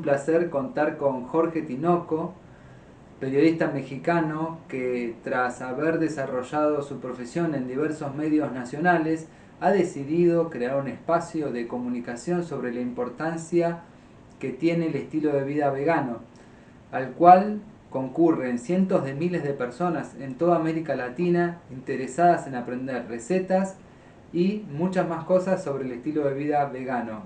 placer contar con Jorge Tinoco, periodista mexicano que tras haber desarrollado su profesión en diversos medios nacionales, ha decidido crear un espacio de comunicación sobre la importancia que tiene el estilo de vida vegano, al cual concurren cientos de miles de personas en toda América Latina interesadas en aprender recetas y muchas más cosas sobre el estilo de vida vegano.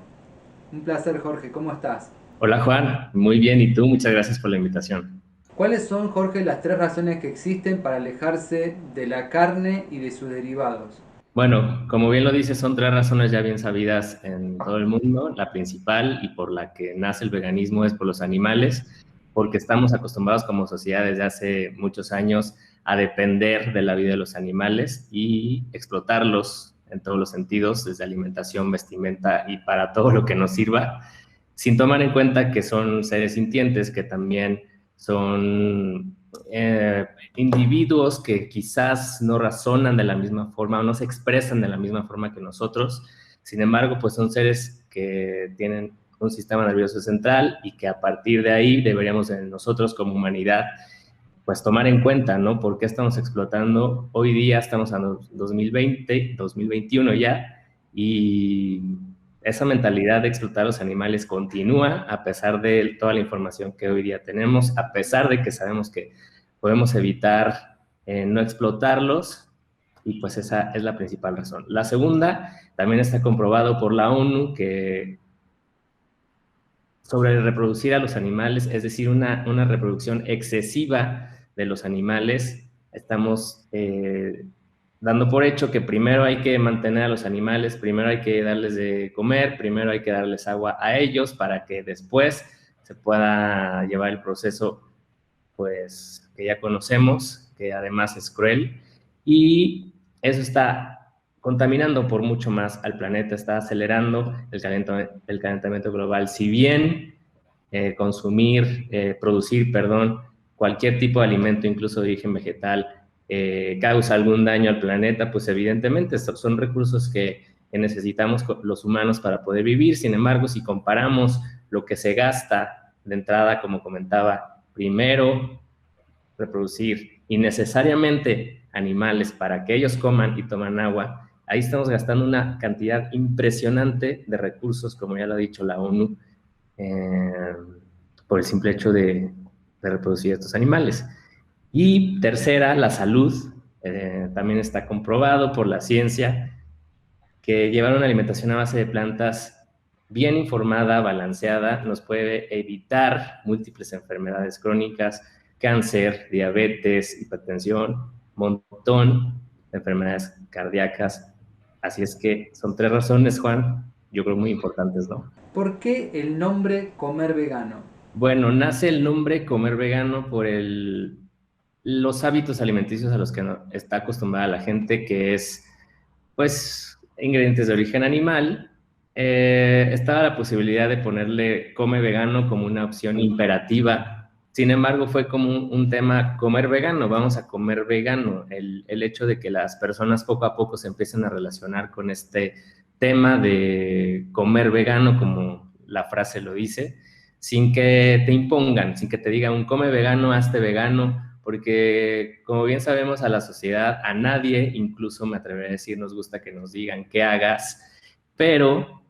Un placer, Jorge, ¿cómo estás? Hola Juan, muy bien, ¿y tú? Muchas gracias por la invitación. ¿Cuáles son, Jorge, las tres razones que existen para alejarse de la carne y de sus derivados? Bueno, como bien lo dices, son tres razones ya bien sabidas en todo el mundo. La principal y por la que nace el veganismo es por los animales, porque estamos acostumbrados como sociedad desde hace muchos años a depender de la vida de los animales y explotarlos en todos los sentidos, desde alimentación, vestimenta y para todo lo que nos sirva, sin tomar en cuenta que son seres sintientes que también son individuos que quizás no razonan de la misma forma o no se expresan de la misma forma que nosotros. Sin embargo, pues son seres que tienen un sistema nervioso central y que a partir de ahí deberíamos nosotros como humanidad pues tomar en cuenta, ¿no? ¿Por qué estamos explotando? Hoy día estamos en 2020, 2021 ya, y esa mentalidad de explotar a los animales continúa a pesar de toda la información que hoy día tenemos, a pesar de que sabemos que podemos evitar no explotarlos, y pues esa es la principal razón. La segunda, también está comprobado por la ONU que sobre reproducir a los animales, es decir, una reproducción excesiva de los animales, estamos dando por hecho que primero hay que mantener a los animales, primero hay que darles de comer, primero hay que darles agua a ellos para que después se pueda llevar el proceso pues que ya conocemos, que además es cruel, y eso está contaminando por mucho más al planeta, está acelerando el calentamiento global. Si bien producir, perdón, cualquier tipo de alimento, incluso de origen vegetal, causa algún daño al planeta, pues evidentemente son recursos que necesitamos los humanos para poder vivir. Sin embargo, si comparamos lo que se gasta de entrada, como comentaba, primero reproducir innecesariamente animales para que ellos coman y toman agua, ahí estamos gastando una cantidad impresionante de recursos, como ya lo ha dicho la ONU, eh, por el simple hecho de reproducir estos animales. Y tercera, la salud. También está comprobado por la ciencia que llevar una alimentación a base de plantas bien informada, balanceada, nos puede evitar múltiples enfermedades crónicas, cáncer, diabetes, hipertensión, montón de enfermedades cardíacas. Así es que son tres razones, Juan, yo creo muy importantes, ¿no? ¿Por qué el nombre comer vegano? Bueno, nace el nombre comer vegano por los hábitos alimenticios a los que está acostumbrada la gente, que es, pues, ingredientes de origen animal. Estaba la posibilidad de ponerle come vegano como una opción imperativa. Sin embargo, fue como un tema comer vegano, vamos a comer vegano. El hecho de que las personas poco a poco se empiecen a relacionar con este tema de comer vegano, como la frase lo dice, sin que te impongan, sin que te digan un come vegano, hazte vegano, porque como bien sabemos a la sociedad, a nadie, incluso me atreveré a decir, nos gusta que nos digan qué hagas, pero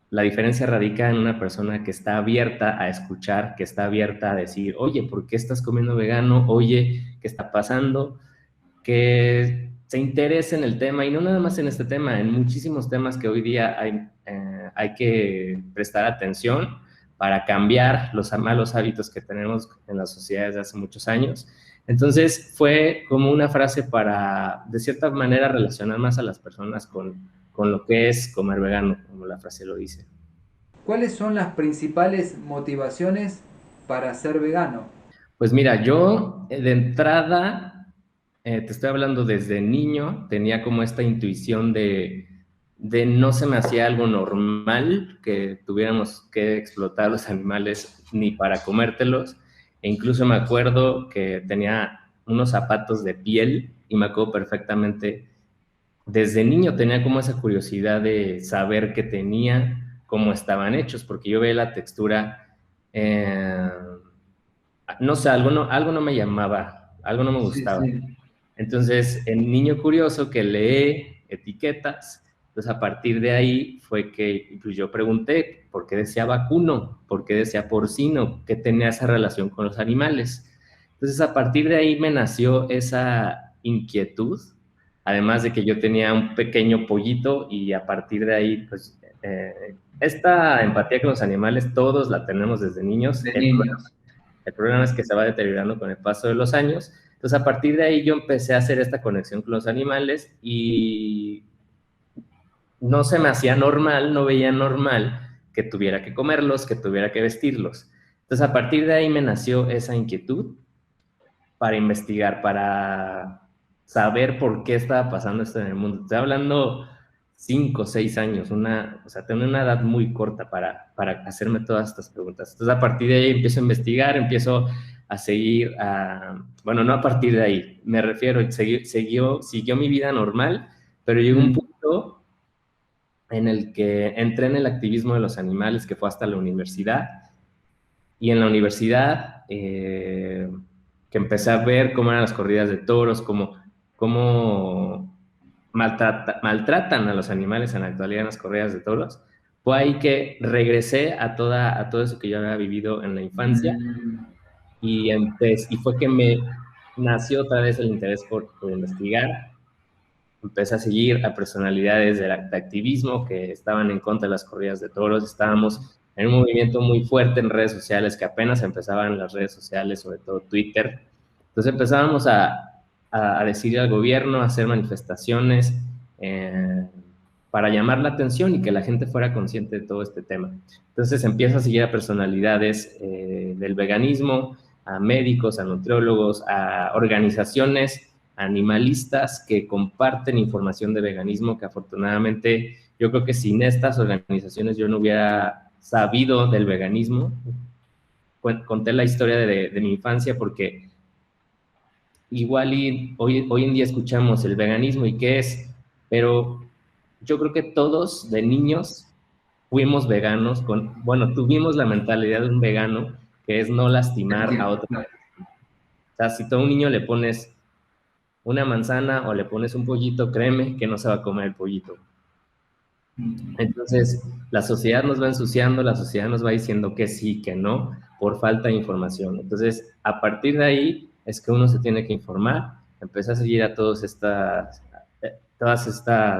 la diferencia radica en una persona que está abierta a escuchar, que está abierta a decir, oye, ¿por qué estás comiendo vegano? Oye, ¿qué está pasando? Que se interese en el tema, y no nada más en este tema, en muchísimos temas que hoy día hay que prestar atención para cambiar los malos hábitos que tenemos en las sociedades de hace muchos años. Entonces fue como una frase para, de cierta manera, relacionar más a las personas con lo que es comer vegano, como la frase lo dice. ¿Cuáles son las principales motivaciones para ser vegano? Pues mira, yo de entrada, te estoy hablando desde niño, tenía como esta intuición de no se me hacía algo normal que tuviéramos que explotar los animales ni para comértelos. E incluso me acuerdo que tenía unos zapatos de piel y me acuerdo perfectamente, desde niño tenía como esa curiosidad de saber qué tenía, cómo estaban hechos, porque yo veía la textura eh, no sé, algo no me llamaba, algo no me Sí, gustaba. sí. Entonces, el niño curioso que lee etiquetas, pues a partir de ahí fue que pues, yo pregunté por qué decía vacuno, por qué decía porcino, qué tenía esa relación con los animales. Entonces, a partir de ahí me nació esa inquietud, además de que yo tenía un pequeño pollito y a partir de ahí, pues, esta empatía con los animales todos la tenemos desde niños. De niños. El problema es que se va deteriorando con el paso de los años. Entonces, a partir de ahí yo empecé a hacer esta conexión con los animales y no se me hacía normal, no veía normal que tuviera que comerlos, que tuviera que vestirlos. Entonces, a partir de ahí me nació esa inquietud para investigar, para saber por qué estaba pasando esto en el mundo. Estoy hablando 5 o 6 años, o sea, tengo una edad muy corta para hacerme todas estas preguntas. Entonces, a partir de ahí empiezo a investigar, empiezo a seguir, bueno, no a partir de ahí, me refiero, siguió mi vida normal, pero llegó un Mm. punto en el que entré en el activismo de los animales, que fue hasta la universidad, y en la universidad, que empecé a ver cómo eran las corridas de toros, cómo maltratan a los animales en la actualidad en las corridas de toros, fue ahí que regresé a todo eso que yo había vivido en la infancia Mm. y fue que me nació otra vez el interés por investigar. Empecé a seguir a personalidades de activismo que estaban en contra de las corridas de toros. Estábamos en un movimiento muy fuerte en redes sociales, que apenas empezaban las redes sociales, sobre todo Twitter. Entonces empezábamos a decir al gobierno, a hacer manifestaciones para llamar la atención y que la gente fuera consciente de todo este tema. Entonces empiezo a seguir a personalidades del veganismo, a médicos, a nutriólogos, a organizaciones animalistas que comparten información de veganismo, que afortunadamente yo creo que sin estas organizaciones yo no hubiera sabido del veganismo. Conté la historia de mi infancia porque igual y hoy en día escuchamos el veganismo y qué es, pero yo creo que todos de niños fuimos veganos, bueno, tuvimos la mentalidad de un vegano, que es no lastimar a Entiendo. otro. O sea, si tú a un niño le pones una manzana o le pones un pollito, créeme que no se va a comer el pollito. Entonces, la sociedad nos va ensuciando, la sociedad nos va diciendo que sí, que no, por falta de información. Entonces, a partir de ahí es que uno se tiene que informar, empezar a seguir a todas estas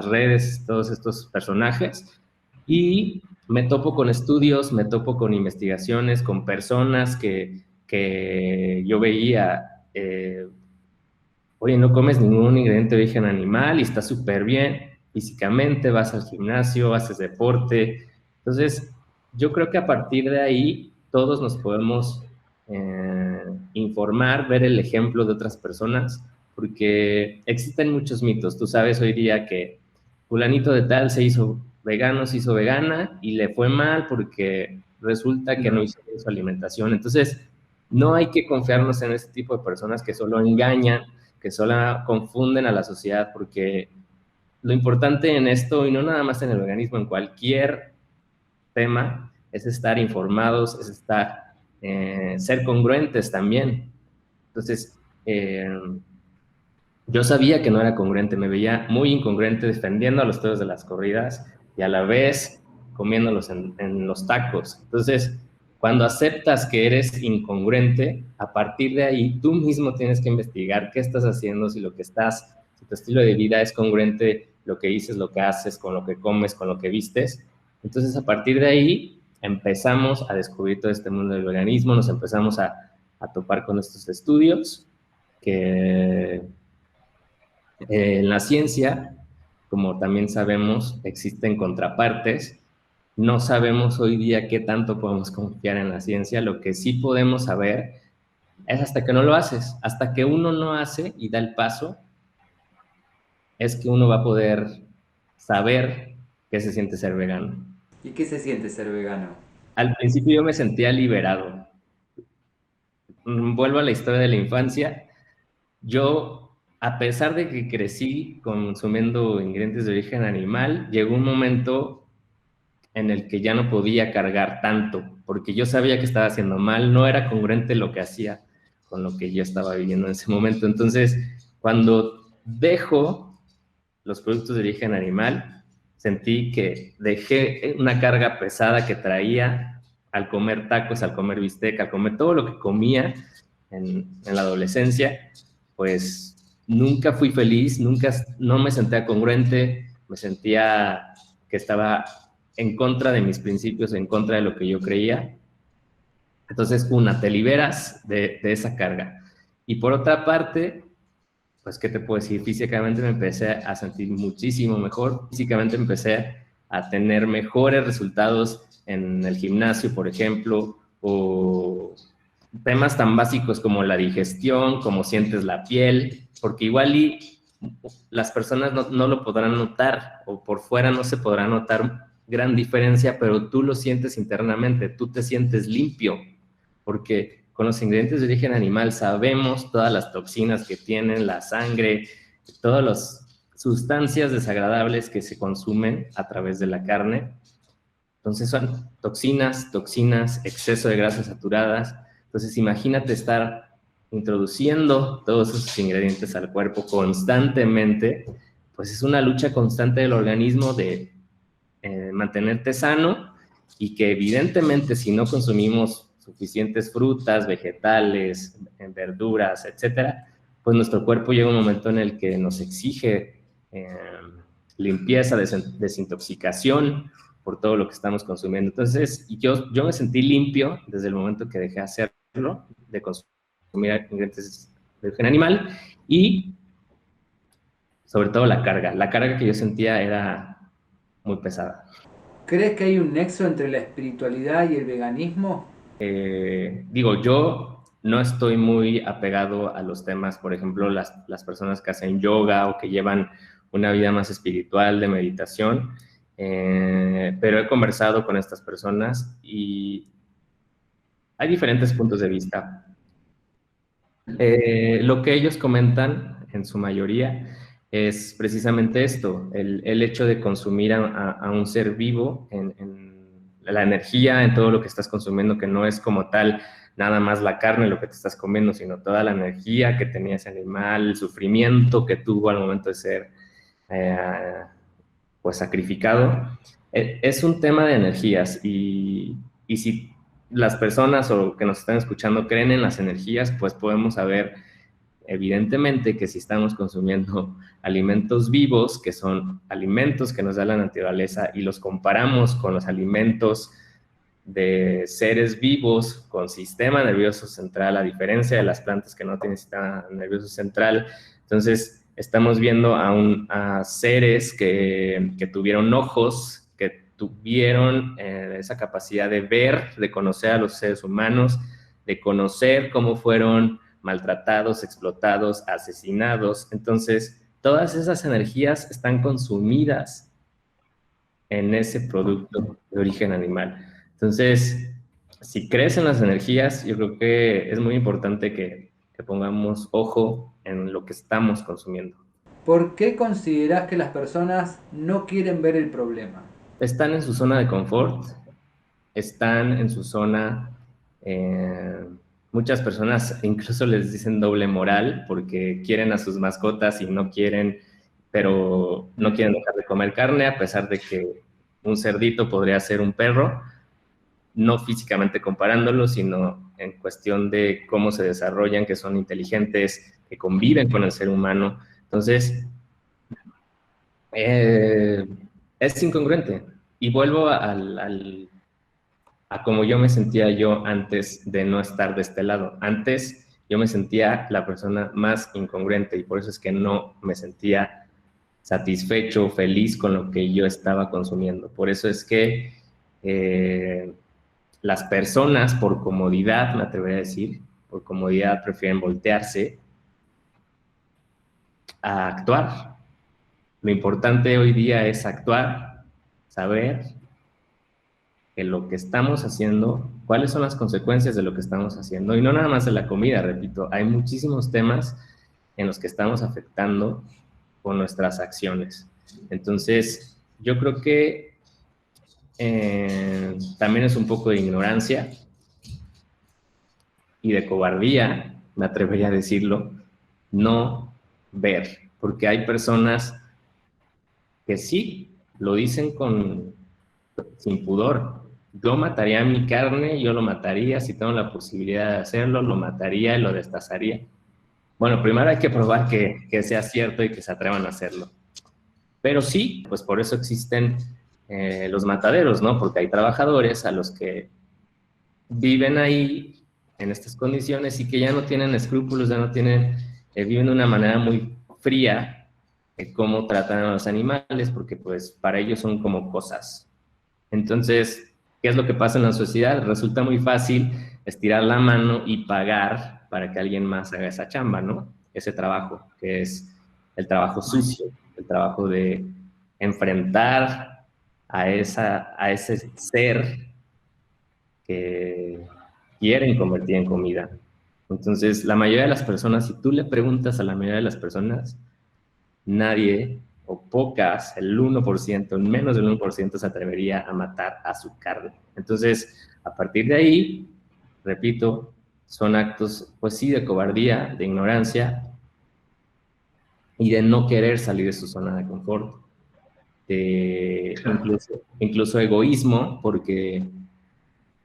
redes, todos estos personajes, y me topo con estudios, me topo con investigaciones, con personas que yo veía, oye, no comes ningún ingrediente de origen animal y está súper bien físicamente, vas al gimnasio, haces deporte. Entonces, yo creo que a partir de ahí todos nos podemos informar, ver el ejemplo de otras personas, porque existen muchos mitos. Tú sabes hoy día que fulanito de tal se hizo vegano, se hizo vegana y le fue mal porque resulta que no hizo bien su alimentación. Entonces, no hay que confiarnos en ese tipo de personas que solo engañan, que solo confunden a la sociedad, porque lo importante en esto, y no nada más en el veganismo, en cualquier tema, es estar informados, es ser congruentes también. Entonces, yo sabía que no era congruente, me veía muy incongruente defendiendo a los toros de las corridas y a la vez comiéndolos en los tacos. Entonces, cuando aceptas que eres incongruente, a partir de ahí tú mismo tienes que investigar qué estás haciendo, si tu estilo de vida es congruente, lo que dices, lo que haces, con lo que comes, con lo que vistes. Entonces, a partir de ahí empezamos a descubrir todo este mundo del veganismo, nos empezamos a topar con estos estudios que en la ciencia, como también sabemos, existen contrapartes. No sabemos hoy día qué tanto podemos confiar en la ciencia. Lo que sí podemos saber es hasta que no lo haces, hasta que uno no hace y da el paso, es que uno va a poder saber qué se siente ser vegano. ¿Y qué se siente ser vegano? Al principio yo me sentía liberado. Vuelvo a la historia de la infancia. Yo, a pesar de que crecí consumiendo ingredientes de origen animal, llegó un momento en el que ya no podía cargar tanto, porque yo sabía que estaba haciendo mal, no era congruente lo que hacía con lo que yo estaba viviendo en ese momento. Entonces, cuando dejo los productos de origen animal, sentí que dejé una carga pesada que traía al comer tacos, al comer bistec, al comer todo lo que comía en la adolescencia, pues nunca fui feliz, nunca, no me sentía congruente, me sentía que estaba en contra de mis principios, en contra de lo que yo creía. Entonces, una, te liberas de esa carga. Y por otra parte, pues, ¿qué te puedo decir? Físicamente me empecé a sentir muchísimo mejor. Físicamente empecé a tener mejores resultados en el gimnasio, por ejemplo, o temas tan básicos como la digestión, cómo sientes la piel, porque igual y las personas no lo podrán notar, o por fuera no se podrá notar gran diferencia, pero tú lo sientes internamente, tú te sientes limpio, porque con los ingredientes de origen animal sabemos todas las toxinas que tienen, la sangre, todas las sustancias desagradables que se consumen a través de la carne. Entonces son toxinas, exceso de grasas saturadas. Entonces imagínate estar introduciendo todos esos ingredientes al cuerpo constantemente, pues es una lucha constante del organismo de mantenerte sano, y que evidentemente si no consumimos suficientes frutas, vegetales, verduras, etcétera, pues nuestro cuerpo llega un momento en el que nos exige limpieza, desintoxicación por todo lo que estamos consumiendo. Entonces, yo me sentí limpio desde el momento que dejé de hacerlo, de consumir ingredientes de origen animal, y sobre todo la carga que yo sentía era muy pesada. ¿Crees que hay un nexo entre la espiritualidad y el veganismo? Digo, yo no estoy muy apegado a los temas, por ejemplo, las personas que hacen yoga o que llevan una vida más espiritual, de meditación, pero he conversado con estas personas y hay diferentes puntos de vista. Lo que ellos comentan, en su mayoría, es precisamente esto, el hecho de consumir a un ser vivo en la energía, en todo lo que estás consumiendo, que no es como tal nada más la carne lo que te estás comiendo, sino toda la energía que tenía ese animal, el sufrimiento que tuvo al momento de ser eh, pues sacrificado. Es un tema de energías, y si las personas o que nos están escuchando creen en las energías, pues podemos saber evidentemente que si estamos consumiendo alimentos vivos, que son alimentos que nos da la naturaleza, y los comparamos con los alimentos de seres vivos con sistema nervioso central, a diferencia de las plantas que no tienen sistema nervioso central, entonces estamos viendo a seres que tuvieron ojos, que tuvieron esa capacidad de ver, de conocer a los seres humanos, de conocer cómo fueron maltratados, explotados, asesinados. Entonces, todas esas energías están consumidas en ese producto de origen animal. Entonces, si crees en las energías, yo creo que es muy importante que pongamos ojo en lo que estamos consumiendo. ¿Por qué considerás que las personas no quieren ver el problema? Están en su zona de confort, están en su zona, muchas personas incluso les dicen doble moral porque quieren a sus mascotas y no quieren, pero no quieren dejar de comer carne, a pesar de que un cerdito podría ser un perro, no físicamente comparándolo, sino en cuestión de cómo se desarrollan, que son inteligentes, que conviven con el ser humano. Entonces, es incongruente. Y vuelvo a como yo me sentía yo antes de no estar de este lado. Antes yo me sentía la persona más incongruente, y por eso es que no me sentía satisfecho, feliz con lo que yo estaba consumiendo. Por eso es que las personas, por comodidad, me atrevería a decir, por comodidad prefieren voltearse a actuar. Lo importante hoy día es actuar, saber que lo que estamos haciendo, cuáles son las consecuencias de lo que estamos haciendo, y no nada más de la comida, repito, hay muchísimos temas en los que estamos afectando con nuestras acciones. Entonces, yo creo que también es un poco de ignorancia y de cobardía, me atrevería a decirlo, no ver, porque hay personas que sí lo dicen sin pudor. Yo mataría mi carne, yo lo mataría, si tengo la posibilidad de hacerlo, lo mataría y lo destazaría. Bueno, primero hay que probar que sea cierto y que se atrevan a hacerlo. Pero sí, pues por eso existen los mataderos, ¿no? Porque hay trabajadores a los que viven ahí en estas condiciones y que ya no tienen escrúpulos, ya no tienen, viven de una manera muy fría cómo tratan a los animales, porque pues para ellos son como cosas. Entonces, ¿qué es lo que pasa en la sociedad? Resulta muy fácil estirar la mano y pagar para que alguien más haga esa chamba, ¿no? Ese trabajo, que es el trabajo sucio, el trabajo de enfrentar a ese ser que quieren convertir en comida. Entonces, la mayoría de las personas, si tú le preguntas a la mayoría de las personas, nadie o pocas, el 1%, menos del 1% se atrevería a matar a su carne. Entonces, a partir de ahí, repito, son actos, pues sí, de cobardía, de ignorancia y de no querer salir de su zona de confort, de incluso egoísmo, porque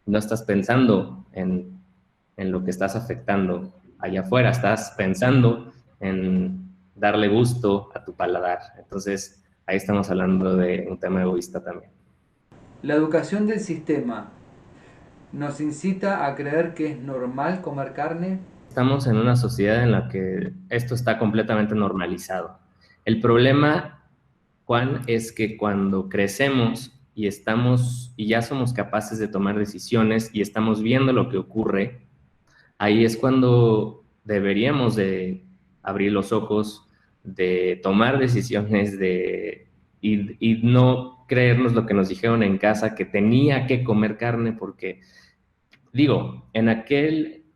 no estás pensando en lo que estás afectando allá afuera, estás pensando en darle gusto a tu paladar. Entonces, ahí estamos hablando de un tema egoísta también. La educación del sistema nos incita a creer que es normal comer carne. Estamos en una sociedad en la que esto está completamente normalizado. El problema, Juan, es que cuando crecemos y estamos y ya somos capaces de tomar decisiones y estamos viendo lo que ocurre, ahí es cuando deberíamos de abrir los ojos, de tomar decisiones y no creernos lo que nos dijeron en casa, que tenía que comer carne, porque, digo,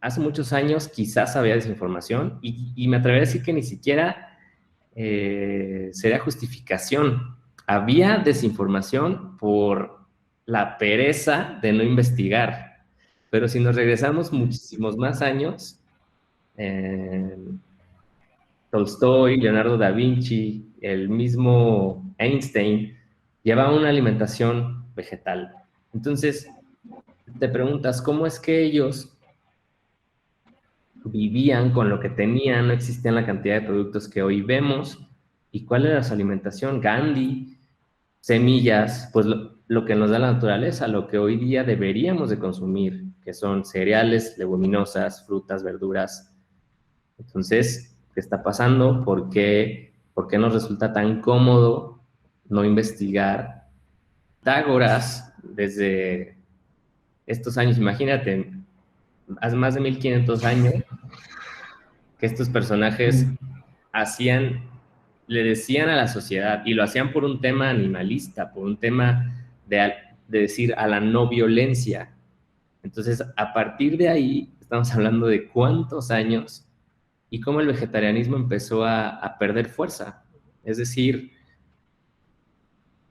hace muchos años quizás había desinformación y me atrevería a decir que ni siquiera sería justificación. Había desinformación por la pereza de no investigar. Pero si nos regresamos muchísimos más años, eh, Tolstoy, Leonardo da Vinci, el mismo Einstein, llevaban una alimentación vegetal. Entonces, te preguntas, ¿cómo es que ellos vivían con lo que tenían? No existían la cantidad de productos que hoy vemos. ¿Y cuál era su alimentación? Gandhi, semillas, pues lo que nos da la naturaleza, lo que hoy día deberíamos de consumir, que son cereales, leguminosas, frutas, verduras. Entonces, ¿qué está pasando? ¿Por qué nos resulta tan cómodo no investigar? Pitágoras, desde estos años, imagínate, hace más de 1500 años, que estos personajes hacían, le decían a la sociedad, y lo hacían por un tema animalista, por un tema de decir a la no violencia. Entonces, a partir de ahí, estamos hablando de cuántos años y cómo el vegetarianismo empezó a perder fuerza. Es decir,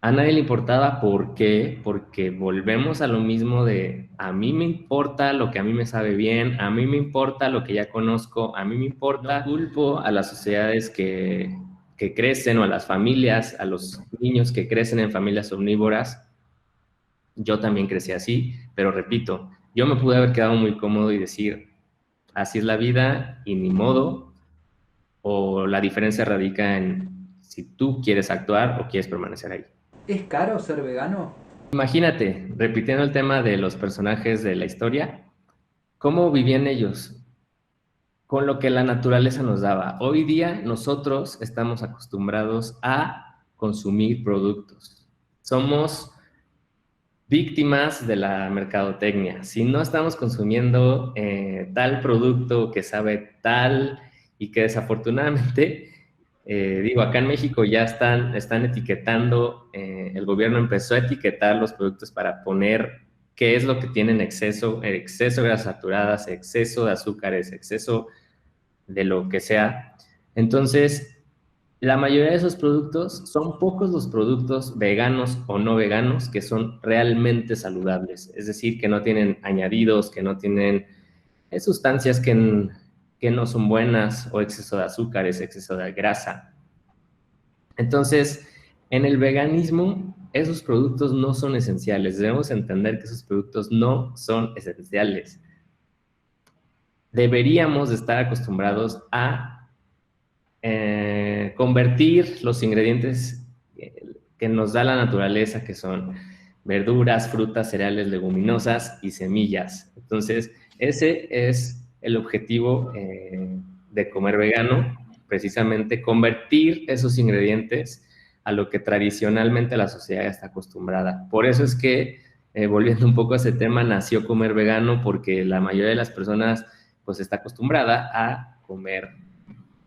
a nadie le importaba por qué, porque volvemos a lo mismo de a mí me importa lo que a mí me sabe bien, a mí me importa lo que ya conozco, a mí me importa. No culpo a las sociedades que crecen o a las familias, a los niños que crecen en familias omnívoras. Yo también crecí así, pero repito, yo me pude haber quedado muy cómodo y decir, así es la vida y ni modo, o la diferencia radica en si tú quieres actuar o quieres permanecer ahí. ¿Es caro ser vegano? Imagínate, repitiendo el tema de los personajes de la historia, ¿cómo vivían ellos? Con lo que la naturaleza nos daba. Hoy día nosotros estamos acostumbrados a consumir productos. Somos víctimas de la mercadotecnia. Si no estamos consumiendo tal producto que sabe tal y que desafortunadamente, digo, acá en México ya están etiquetando, el gobierno empezó a etiquetar los productos para poner qué es lo que tienen exceso de grasas saturadas, exceso de azúcares, exceso de lo que sea. Entonces, la mayoría de esos productos son pocos los productos veganos o no veganos que son realmente saludables, es decir, que no tienen añadidos, que no tienen sustancias que no son buenas o exceso de azúcares, exceso de grasa. Entonces, en el veganismo, esos productos no son esenciales. Debemos entender que esos productos no son esenciales. Deberíamos estar acostumbrados a convertir los ingredientes que nos da la naturaleza, que son verduras, frutas, cereales, leguminosas y semillas. Entonces, ese es el objetivo de comer vegano, precisamente convertir esos ingredientes a lo que tradicionalmente la sociedad está acostumbrada. Por eso es que, volviendo un poco a ese tema, nació comer vegano, porque la mayoría de las personas pues está acostumbrada a comer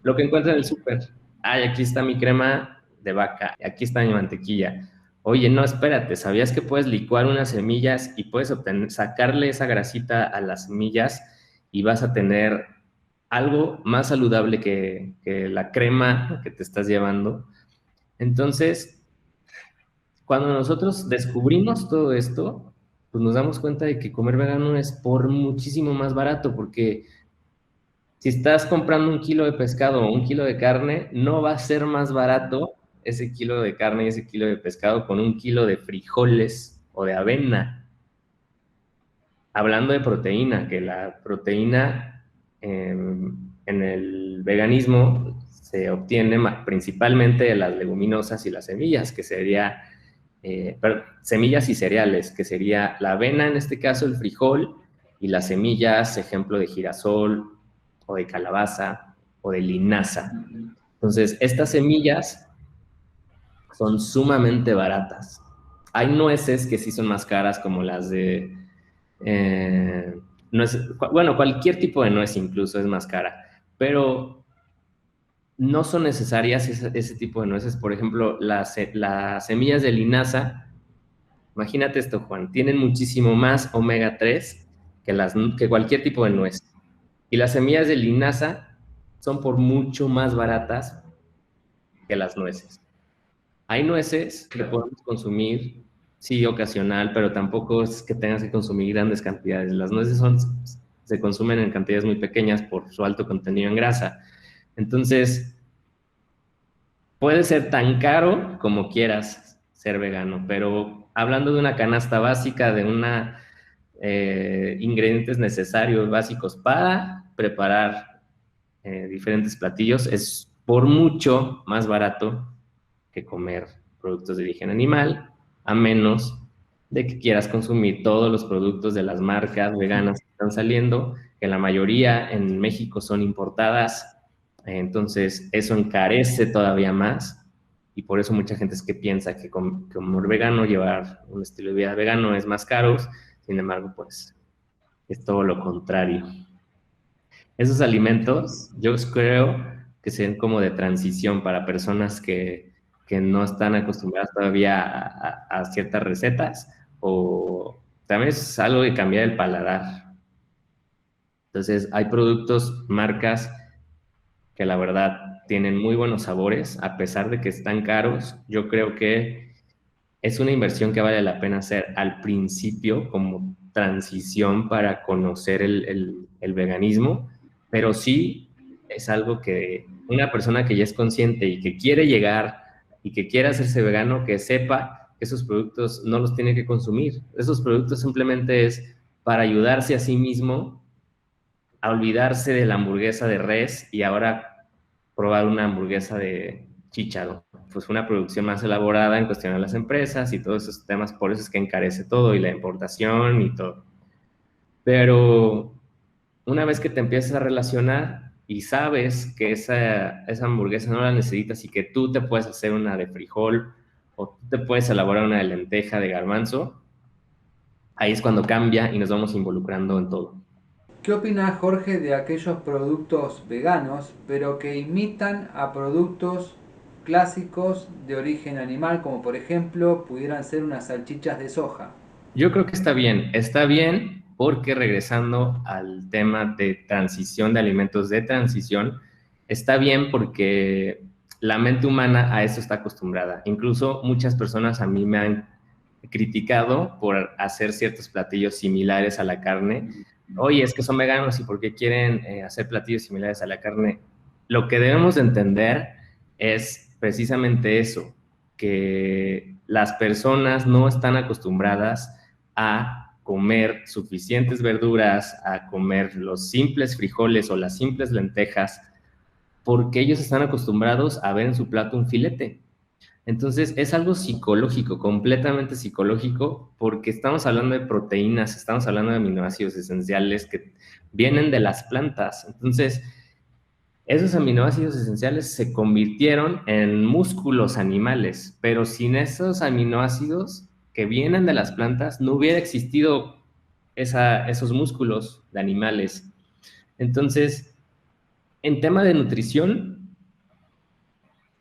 lo que encuentra en el súper. Ay, aquí está mi crema de vaca, aquí está mi mantequilla. Oye, no, espérate, ¿sabías que puedes licuar unas semillas y puedes sacarle esa grasita a las semillas y vas a tener algo más saludable que la crema que te estás llevando? Entonces, cuando nosotros descubrimos todo esto, pues nos damos cuenta de que comer vegano es por muchísimo más barato, porque si estás comprando un kilo de pescado o un kilo de carne, no va a ser más barato ese kilo de carne y ese kilo de pescado con un kilo de frijoles o de avena. Hablando de proteína, que la proteína en el veganismo se obtiene principalmente de las leguminosas y las semillas, que sería, semillas y cereales, que sería la avena, en este caso el frijol, y las semillas, ejemplo de girasol, o de calabaza, o de linaza. Entonces, estas semillas son sumamente baratas. Hay nueces que sí son más caras, como las de... bueno, cualquier tipo de nuez incluso es más cara, pero no son necesarias ese tipo de nueces. Por ejemplo, las semillas de linaza, imagínate esto, Juan, tienen muchísimo más omega 3 que cualquier tipo de nuez. Y las semillas de linaza son por mucho más baratas que las nueces. Hay nueces que podemos consumir, sí, ocasional, pero tampoco es que tengas que consumir grandes cantidades. Las nueces se consumen en cantidades muy pequeñas por su alto contenido en grasa. Entonces, puede ser tan caro como quieras ser vegano, pero hablando de una canasta básica, de ingredientes necesarios básicos para preparar diferentes platillos, es por mucho más barato que comer productos de origen animal, a menos de que quieras consumir todos los productos de las marcas veganas que están saliendo, que la mayoría en México son importadas. Entonces eso encarece todavía más, y por eso mucha gente es que piensa que comer vegano, llevar un estilo de vida vegano es más caro. Sin embargo, pues es todo lo contrario. Esos alimentos yo creo que sean como de transición para personas que no están acostumbradas todavía a ciertas recetas, o también es algo de cambiar el paladar. Entonces hay productos, marcas que la verdad tienen muy buenos sabores, a pesar de que están caros. Yo creo que es una inversión que vale la pena hacer al principio como transición para conocer el veganismo, pero sí es algo que una persona que ya es consciente y que quiere llegar y que quiere hacerse vegano, que sepa que esos productos no los tiene que consumir. Esos productos simplemente es para ayudarse a sí mismo a olvidarse de la hamburguesa de res y ahora probar una hamburguesa de chícharo. Pues una producción más elaborada en cuestión de las empresas y todos esos temas, por eso es que encarece todo, y la importación y todo. Pero una vez que te empiezas a relacionar y sabes que esa hamburguesa no la necesitas y que tú te puedes hacer una de frijol o tú te puedes elaborar una de lenteja, de garbanzo, ahí es cuando cambia y nos vamos involucrando en todo. ¿Qué opina Jorge de aquellos productos veganos, pero que imitan a productos clásicos de origen animal, como por ejemplo pudieran ser unas salchichas de soja? Yo creo que está bien porque, regresando al tema de transición, de alimentos de transición, está bien porque la mente humana a eso está acostumbrada. Incluso muchas personas a mí me han criticado por hacer ciertos platillos similares a la carne. Oye, es que son veganos y ¿por qué quieren hacer platillos similares a la carne? Lo que debemos de entender es precisamente eso, que las personas no están acostumbradas a comer suficientes verduras, a comer los simples frijoles o las simples lentejas, porque ellos están acostumbrados a ver en su plato un filete. Entonces es algo psicológico, completamente psicológico, porque estamos hablando de proteínas, estamos hablando de aminoácidos esenciales que vienen de las plantas. Entonces, esos aminoácidos esenciales se convirtieron en músculos animales, pero sin esos aminoácidos que vienen de las plantas no hubiera existido esos músculos de animales. Entonces, en tema de nutrición,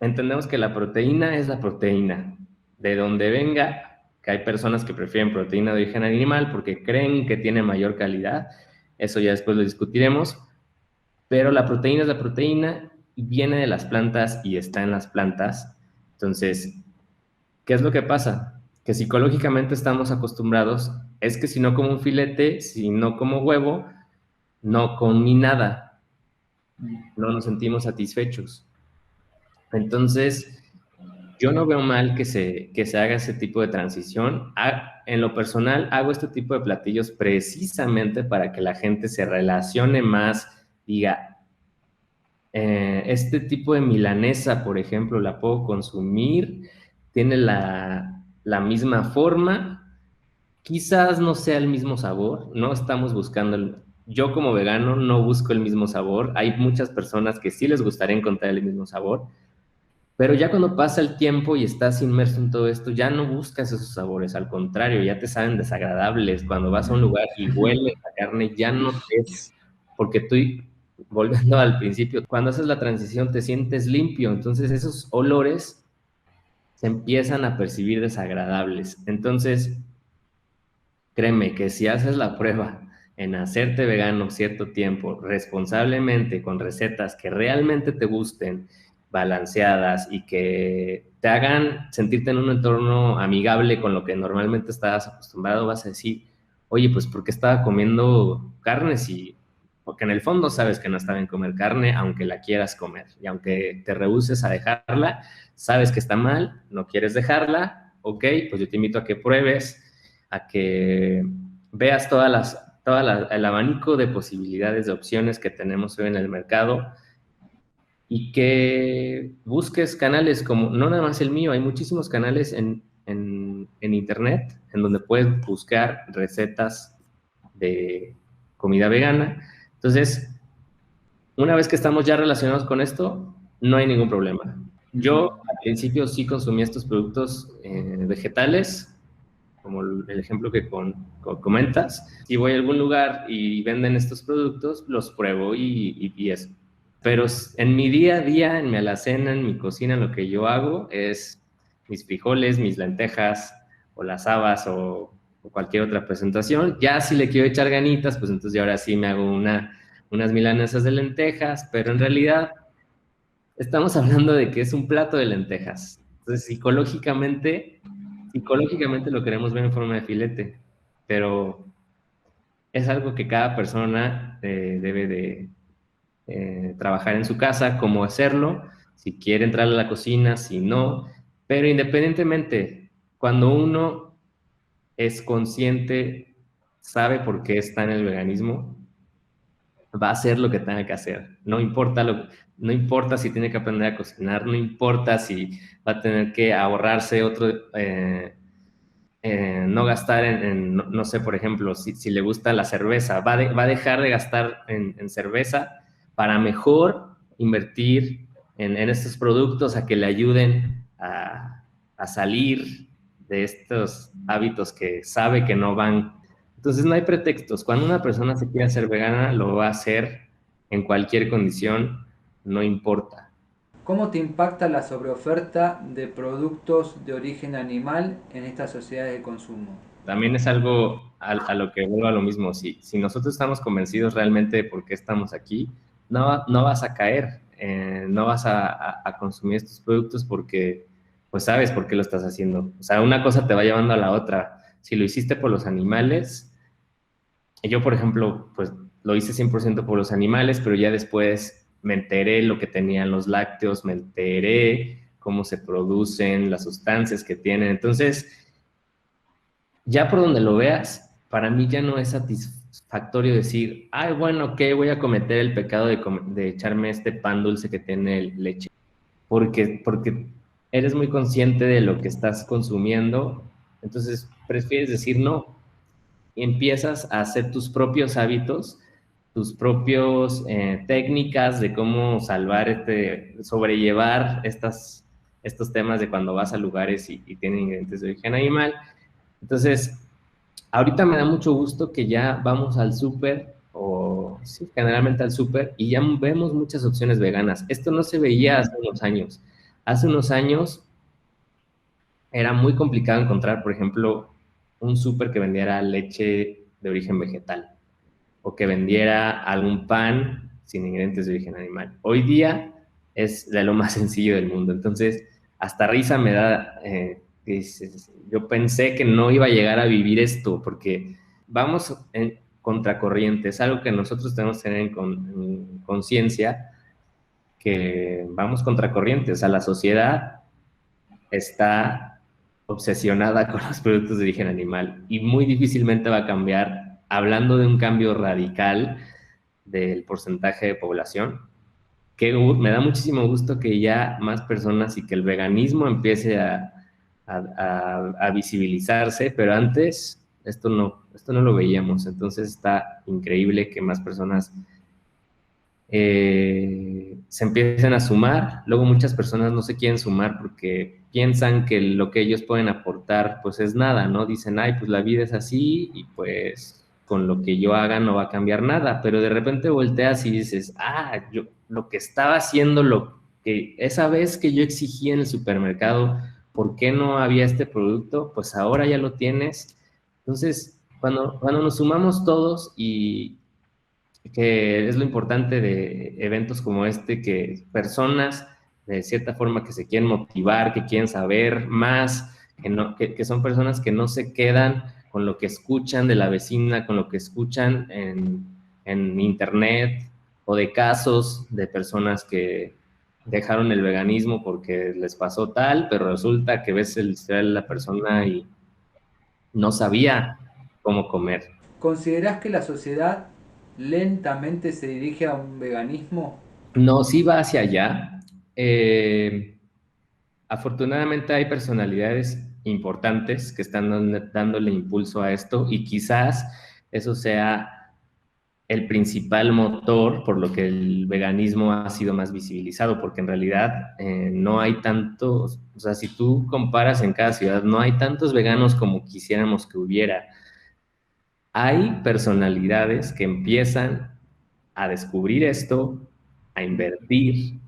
entendemos que la proteína es la proteína, de donde venga, que hay personas que prefieren proteína de origen animal porque creen que tiene mayor calidad, eso ya después lo discutiremos, pero la proteína es la proteína y viene de las plantas y está en las plantas. Entonces, ¿qué es lo que pasa? Que psicológicamente estamos acostumbrados, es que si no como un filete, si no como huevo, no comí nada, no nos sentimos satisfechos. Entonces, yo no veo mal que se haga ese tipo de transición. En lo personal, hago este tipo de platillos precisamente para que la gente se relacione más, diga, este tipo de milanesa, por ejemplo, la puedo consumir, tiene la misma forma, quizás no sea el mismo sabor, no estamos buscando yo como vegano no busco el mismo sabor, hay muchas personas que sí les gustaría encontrar el mismo sabor, pero ya cuando pasa el tiempo y estás inmerso en todo esto, ya no buscas esos sabores, al contrario, ya te saben desagradables. Cuando vas a un lugar y hueles la carne, ya no es, porque tú, volviendo al principio, cuando haces la transición te sientes limpio, entonces esos olores se empiezan a percibir desagradables. Entonces, créeme que si haces la prueba en hacerte vegano cierto tiempo, responsablemente, con recetas que realmente te gusten, balanceadas y que te hagan sentirte en un entorno amigable con lo que normalmente estás acostumbrado, vas a decir, oye, pues ¿por qué estaba comiendo carne si... Porque en el fondo sabes que no está bien comer carne, aunque la quieras comer. Y aunque te rehúses a dejarla, sabes que está mal, no quieres dejarla, ok, pues yo te invito a que pruebes, a que veas el abanico de posibilidades, de opciones que tenemos hoy en el mercado y que busques canales como, no nada más el mío, hay muchísimos canales en internet en donde puedes buscar recetas de comida vegana. Entonces, una vez que estamos ya relacionados con esto, no hay ningún problema. Yo al principio sí consumía estos productos vegetales, como el ejemplo que comentas. Si voy a algún lugar y venden estos productos, los pruebo y eso. Pero en mi día a día, en mi alacena, en mi cocina, lo que yo hago es mis frijoles, mis lentejas o las habas o cualquier otra presentación. Ya si le quiero echar ganitas, pues entonces ahora sí me hago unas milanesas de lentejas, pero en realidad estamos hablando de que es un plato de lentejas. Entonces, psicológicamente lo queremos ver en forma de filete, pero es algo que cada persona debe de trabajar en su casa, cómo hacerlo, si quiere entrar a la cocina, si no, pero independientemente, cuando uno es consciente, sabe por qué está en el veganismo, va a hacer lo que tenga que hacer. No importa si tiene que aprender a cocinar, no importa si va a tener que ahorrarse no gastar no sé, por ejemplo, si le gusta la cerveza, va a dejar de gastar en cerveza para mejor invertir en estos productos a que le ayuden a salir de estos hábitos que sabe que no van. Entonces no hay pretextos. Cuando una persona se quiere hacer vegana, lo va a hacer en cualquier condición, no importa. ¿Cómo te impacta la sobreoferta de productos de origen animal en estas sociedades de consumo? También es algo a lo que vuelvo a lo mismo. Si nosotros estamos convencidos realmente de por qué estamos aquí, no vas a caer. no vas a consumir estos productos porque pues sabes por qué lo estás haciendo. O sea, una cosa te va llevando a la otra. Si lo hiciste por los animales, yo, por ejemplo, pues lo hice 100% por los animales, pero ya después me enteré lo que tenían los lácteos, me enteré cómo se producen, las sustancias que tienen. Entonces, ya por donde lo veas, para mí ya no es satisfactorio decir, ay, bueno, ok, voy a cometer el pecado de echarme este pan dulce que tiene leche, porque eres muy consciente de lo que estás consumiendo, entonces prefieres decir no, y empiezas a hacer tus propios hábitos, tus propios técnicas de cómo sobrellevar estos temas de cuando vas a lugares y tienen ingredientes de origen animal. Entonces, ahorita me da mucho gusto que ya vamos al súper, o sí, generalmente al súper, y ya vemos muchas opciones veganas. Esto no se veía hace unos años. Hace unos años era muy complicado encontrar, por ejemplo, un súper que vendiera leche de origen vegetal o que vendiera algún pan sin ingredientes de origen animal. Hoy día es de lo más sencillo del mundo. Entonces, hasta risa me da. Yo pensé que no iba a llegar a vivir esto porque vamos en contracorriente. Es algo que nosotros tenemos que tener en conciencia, que vamos contracorriente. O sea, la sociedad está obsesionada con los productos de origen animal y muy difícilmente va a cambiar, hablando de un cambio radical del porcentaje de población, que me da muchísimo gusto que ya más personas y que el veganismo empiece a visibilizarse, pero antes esto no lo veíamos, entonces está increíble que más personas se empiecen a sumar. Luego muchas personas no se quieren sumar porque piensan que lo que ellos pueden aportar pues es nada, ¿no? Dicen, ay, pues la vida es así y pues con lo que yo haga no va a cambiar nada, pero de repente volteas y dices, ah, yo lo que estaba haciendo, lo que esa vez que yo exigí en el supermercado, ¿por qué no había este producto? Pues ahora ya lo tienes. Entonces, cuando nos sumamos todos y que es lo importante de eventos como este, que personas de cierta forma que se quieren motivar, que quieren saber más, que son personas que no se quedan con lo que escuchan de la vecina, con lo que escuchan en internet, o de casos de personas que dejaron el veganismo porque les pasó tal, pero resulta que ves el historial de la persona y no sabía cómo comer. ¿Considerás que la sociedad lentamente se dirige a un veganismo? No, sí va hacia allá. Eh, Afortunadamente hay personalidades importantes que están dándole impulso a esto y quizás eso sea el principal motor por lo que el veganismo ha sido más visibilizado, porque en realidad no hay tantos, o sea, si tú comparas en cada ciudad, no hay tantos veganos como quisiéramos que hubiera. Hay personalidades que empiezan a descubrir esto, a invertir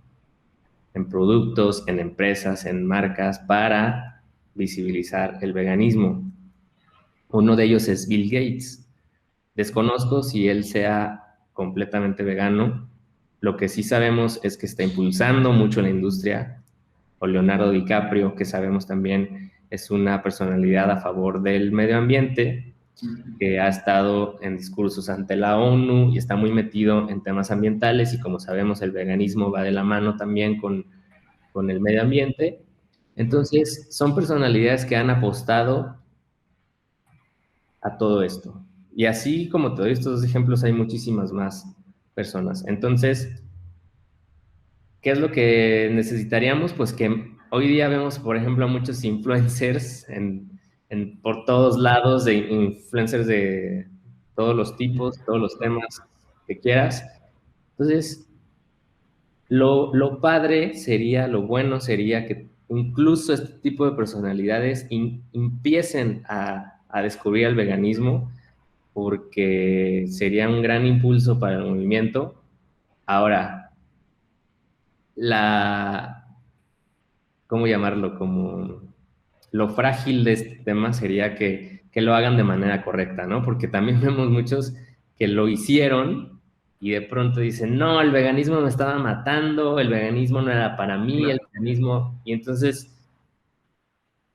en productos, en empresas, en marcas para visibilizar el veganismo. Uno de ellos es Bill Gates. Desconozco si él sea completamente vegano. Lo que sí sabemos es que está impulsando mucho la industria. O Leonardo DiCaprio, que sabemos también es una personalidad a favor del medio ambiente, que ha estado en discursos ante la ONU y está muy metido en temas ambientales, y como sabemos el veganismo va de la mano también con el medio ambiente. Entonces, son personalidades que han apostado a todo esto. Y así como te doy estos dos ejemplos, hay muchísimas más personas. Entonces, ¿qué es lo que necesitaríamos? Pues que hoy día vemos, por ejemplo, a muchos influencers por todos lados, de influencers de todos los tipos, todos los temas que quieras. Entonces, lo padre sería, lo bueno sería que incluso este tipo de personalidades empiecen a descubrir el veganismo, porque sería un gran impulso para el movimiento. Ahora, la, ¿cómo llamarlo? Como lo frágil de este tema sería que lo hagan de manera correcta, ¿no? Porque también vemos muchos que lo hicieron y de pronto dicen, no, el veganismo me estaba matando, el veganismo no era para mí, el veganismo, y entonces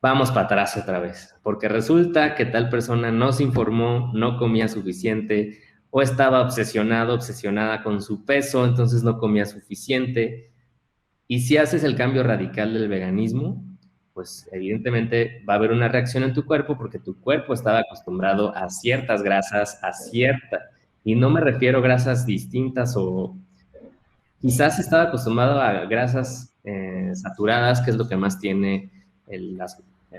vamos para atrás otra vez, porque resulta que tal persona no se informó, no comía suficiente, o estaba obsesionado, obsesionada con su peso, entonces no comía suficiente. Y si haces el cambio radical del veganismo, pues evidentemente va a haber una reacción en tu cuerpo porque tu cuerpo estaba acostumbrado a ciertas grasas, y no me refiero a grasas distintas o quizás estaba acostumbrado a grasas saturadas, que es lo que más tiene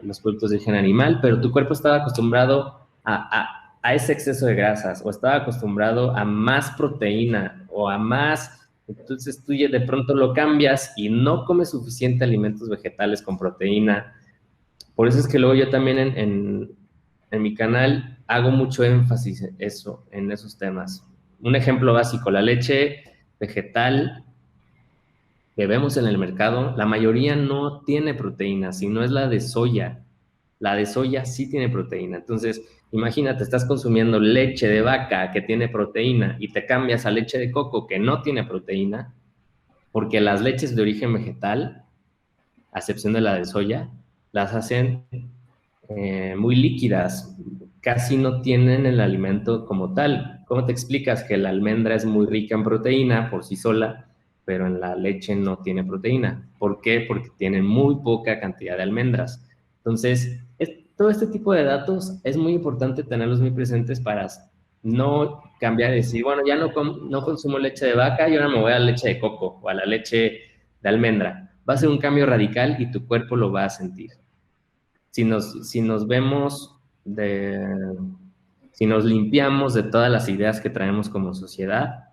los productos de origen animal, pero tu cuerpo estaba acostumbrado a ese exceso de grasas o estaba acostumbrado a más proteína o a más. Entonces tú ya de pronto lo cambias y no comes suficiente alimentos vegetales con proteína. Por eso es que luego yo también en mi canal hago mucho énfasis en esos temas. Un ejemplo básico, la leche vegetal que vemos en el mercado, la mayoría no tiene proteína, sino es la de soya. La de soya sí tiene proteína. Entonces, imagínate, estás consumiendo leche de vaca que tiene proteína y te cambias a leche de coco que no tiene proteína, porque las leches de origen vegetal, a excepción de la de soya, las hacen muy líquidas, casi no tienen el alimento como tal. ¿Cómo te explicas que la almendra es muy rica en proteína por sí sola, pero en la leche no tiene proteína? ¿Por qué? Porque tiene muy poca cantidad de almendras. Entonces, todo este tipo de datos es muy importante tenerlos muy presentes para no cambiar y decir, bueno, ya no consumo leche de vaca y ahora me voy a la leche de coco o a la leche de almendra. Va a ser un cambio radical y tu cuerpo lo va a sentir. Si nos vemos si nos limpiamos de todas las ideas que traemos como sociedad,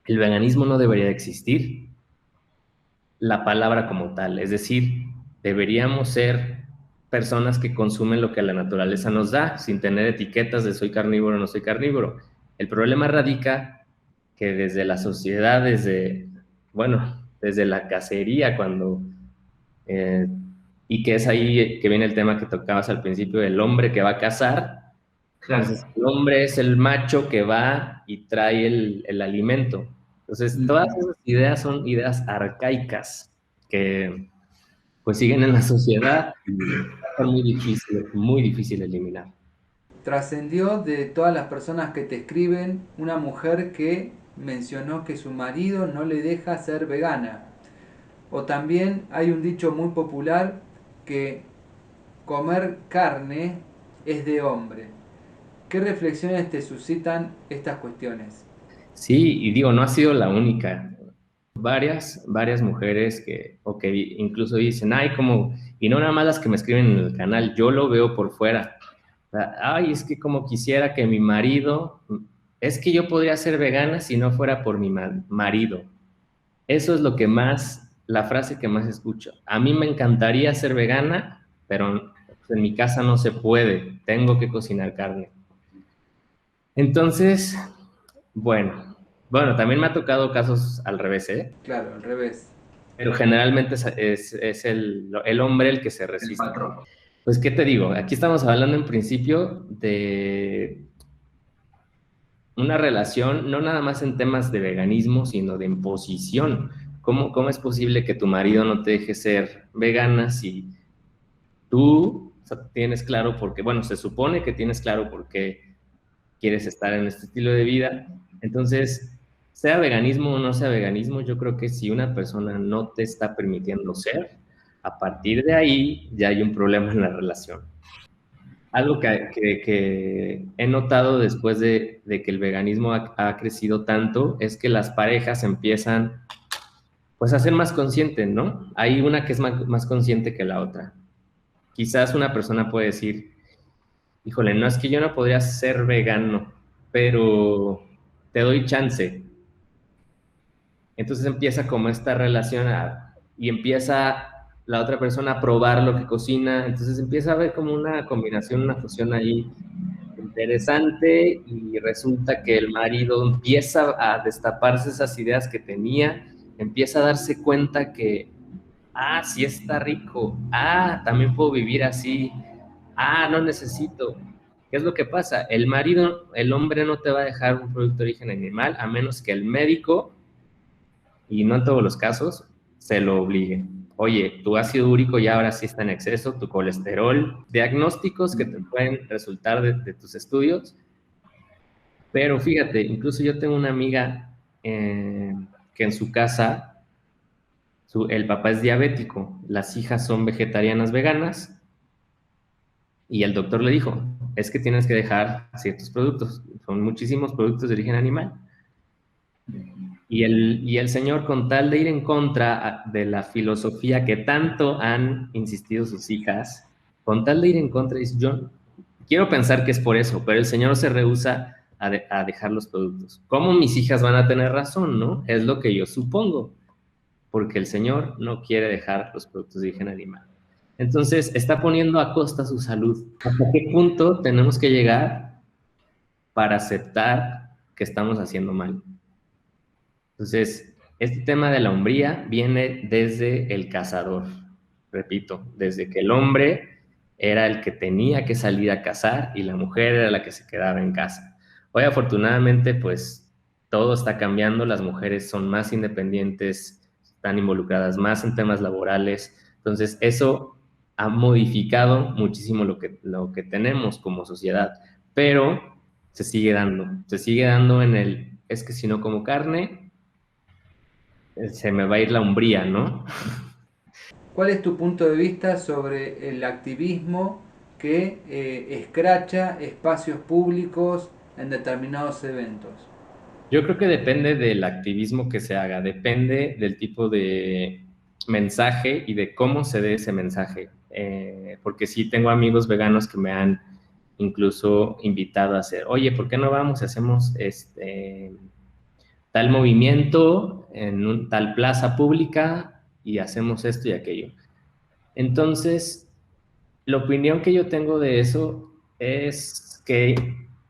el veganismo no debería de existir, la palabra como tal. Es decir, deberíamos ser personas que consumen lo que la naturaleza nos da, sin tener etiquetas de soy carnívoro o no soy carnívoro. El problema radica que desde la sociedad, desde la cacería, eh, y que es ahí que viene el tema que tocabas al principio del hombre que va a cazar. Claro. Entonces, el hombre es el macho que va y trae el alimento. Entonces, todas esas ideas son ideas arcaicas que pues siguen en la sociedad y son muy difícil eliminar. Trascendió de todas las personas que te escriben una mujer que mencionó que su marido no le deja ser vegana. O también hay un dicho muy popular que comer carne es de hombre. ¿Qué reflexiones te suscitan estas cuestiones? Sí, y digo, no ha sido la única. Varias mujeres que incluso dicen, ay, como, y no nada más las que me escriben en el canal, yo lo veo por fuera. Ay, es que como quisiera que mi marido, es que yo podría ser vegana si no fuera por mi marido. Eso es la frase que más escucho. A mí me encantaría ser vegana, pero en mi casa no se puede, tengo que cocinar carne. Entonces, bueno, también me ha tocado casos al revés, ¿eh? Claro, al revés. Pero generalmente es el hombre el que se resiste. El patrón. Pues, ¿qué te digo? Aquí estamos hablando en principio de una relación, no nada más en temas de veganismo, sino de imposición. ¿Cómo es posible que tu marido no te deje ser vegana si tú tienes claro porque, bueno, se supone que tienes claro por qué quieres estar en este estilo de vida? Entonces, sea veganismo o no sea veganismo, yo creo que si una persona no te está permitiendo ser, a partir de ahí ya hay un problema en la relación. Algo que he notado después de que el veganismo ha crecido tanto es que las parejas empiezan pues a ser más conscientes, ¿no? Hay una que es más consciente que la otra. Quizás una persona puede decir, híjole, no es que yo no podría ser vegano, pero te doy chance. Entonces empieza como esta relación y empieza la otra persona a probar lo que cocina, entonces empieza a haber como una combinación, una fusión ahí interesante y resulta que el marido empieza a destaparse esas ideas que tenía, empieza a darse cuenta que, sí está rico, también puedo vivir así, no necesito. ¿Qué es lo que pasa? El marido, el hombre no te va a dejar un producto de origen animal a menos que el médico, y no en todos los casos, se lo obligue. Oye, tu ácido úrico ya ahora sí está en exceso, tu colesterol, diagnósticos que te pueden resultar de tus estudios. Pero fíjate, incluso yo tengo una amiga que en su casa, el papá es diabético, las hijas son vegetarianas veganas, y el doctor le dijo, es que tienes que dejar ciertos productos, son muchísimos productos de origen animal. Y el señor, con tal de ir en contra de la filosofía que tanto han insistido sus hijas, con tal de ir en contra, dice, yo quiero pensar que es por eso, pero el señor se rehúsa a dejar los productos. ¿Cómo mis hijas van a tener razón, no? Es lo que yo supongo, porque el señor no quiere dejar los productos de origen animal. Entonces, está poniendo a costa su salud. ¿Hasta qué punto tenemos que llegar para aceptar que estamos haciendo mal? Entonces, este tema de la hombría viene desde el cazador, repito, desde que el hombre era el que tenía que salir a cazar y la mujer era la que se quedaba en casa. Hoy, afortunadamente, pues todo está cambiando, las mujeres son más independientes, están involucradas más en temas laborales, entonces eso ha modificado muchísimo lo que tenemos como sociedad, pero se sigue dando es que si no como carne, se me va a ir la hombría, ¿no? ¿Cuál es tu punto de vista sobre el activismo que escracha espacios públicos en determinados eventos? Yo creo que depende del activismo que se haga, depende del tipo de mensaje y de cómo se dé ese mensaje. Porque sí tengo amigos veganos que me han incluso invitado a hacer, oye, ¿por qué no vamos y hacemos tal movimiento en tal plaza pública y hacemos esto y aquello? Entonces, la opinión que yo tengo de eso es que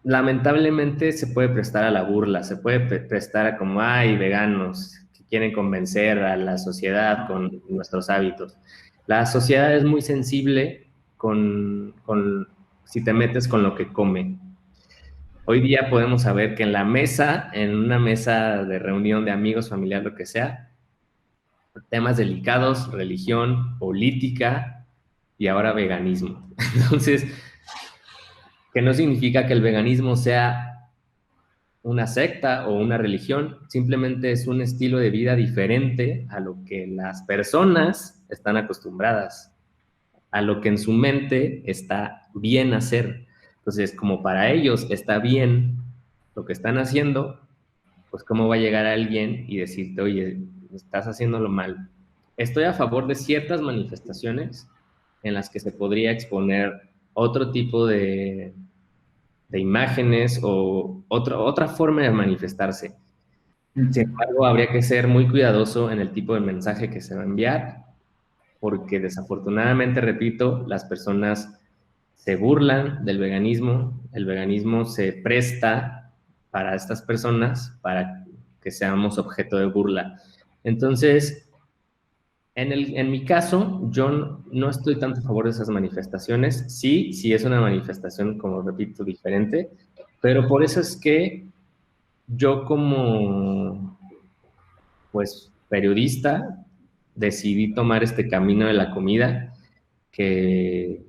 lamentablemente se puede prestar a la burla, se puede prestar a como, hay veganos que quieren convencer a la sociedad con nuestros hábitos. La sociedad es muy sensible si te metes con lo que come. Hoy día podemos saber que en una mesa de reunión de amigos, familiar, lo que sea, temas delicados, religión, política y ahora veganismo. Entonces, que no significa que el veganismo sea una secta o una religión, simplemente es un estilo de vida diferente a lo que las personas están acostumbradas, a lo que en su mente está bien hacer. Entonces, como para ellos está bien lo que están haciendo, pues cómo va a llegar alguien y decirte, oye, estás haciéndolo mal. Estoy a favor de ciertas manifestaciones en las que se podría exponer otro tipo de imágenes o otra forma de manifestarse. Sin embargo, habría que ser muy cuidadoso en el tipo de mensaje que se va a enviar, porque desafortunadamente, repito, las personas se burlan del veganismo, el veganismo se presta para estas personas para que seamos objeto de burla. Entonces, en mi caso, yo no estoy tanto a favor de esas manifestaciones. Sí, sí es una manifestación, como repito, diferente, pero por eso es que yo como, pues, periodista decidí tomar este camino de la comida, que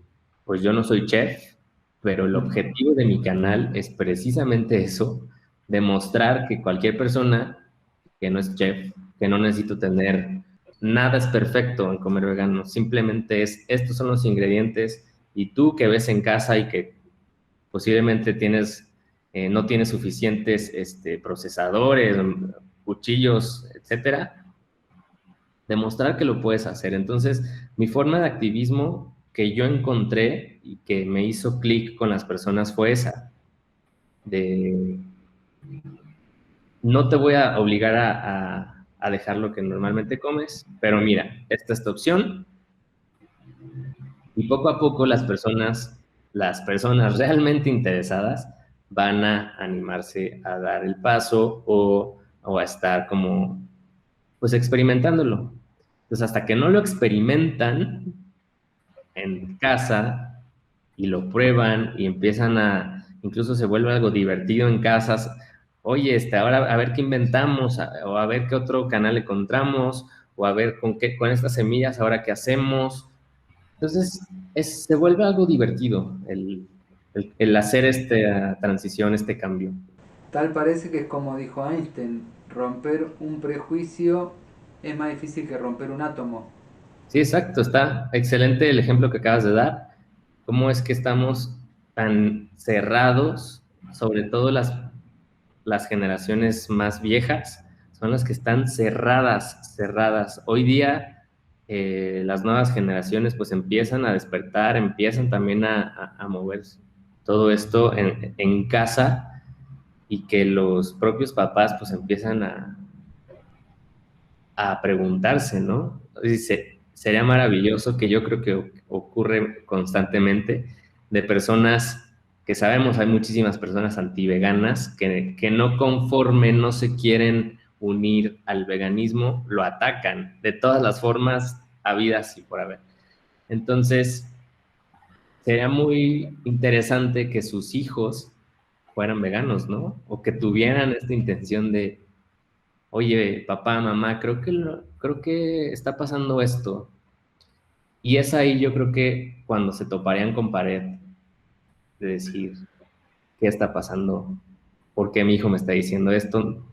pues yo no soy chef, pero el objetivo de mi canal es precisamente eso, demostrar que cualquier persona que no es chef, que no necesito tener, nada es perfecto en comer vegano, simplemente estos son los ingredientes y tú que ves en casa y que posiblemente no tienes suficientes procesadores, cuchillos, etcétera, demostrar que lo puedes hacer. Entonces, mi forma de activismo que yo encontré y que me hizo clic con las personas fue esa, de no te voy a obligar a dejar lo que normalmente comes, pero mira, esta es tu opción y poco a poco las personas realmente interesadas van a animarse a dar el paso o a estar como, pues experimentándolo. Entonces, hasta que no lo experimentan en casa, y lo prueban y empiezan incluso se vuelve algo divertido en casas. Oye, ahora a ver qué inventamos, o a ver qué otro canal encontramos, o a ver con estas semillas ahora qué hacemos. Entonces, se vuelve algo divertido el hacer esta transición, este cambio. Tal parece que es como dijo Einstein, romper un prejuicio es más difícil que romper un átomo. Sí, exacto, está excelente el ejemplo que acabas de dar. Cómo es que estamos tan cerrados, sobre todo las generaciones más viejas, son las que están cerradas, cerradas. Hoy día las nuevas generaciones pues empiezan a despertar, empiezan también a mover todo esto en casa, y que los propios papás pues empiezan a preguntarse, ¿no? Dice, sería maravilloso, que yo creo que ocurre constantemente, de personas que sabemos, hay muchísimas personas antiveganas que no conforme, no se quieren unir al veganismo, lo atacan de todas las formas habidas y por haber. Entonces, sería muy interesante que sus hijos fueran veganos, ¿no? O que tuvieran esta intención de, oye, papá, mamá, creo que está pasando esto. Y es ahí yo creo que cuando se toparían con pared, de decir, ¿qué está pasando? ¿Por qué mi hijo me está diciendo esto?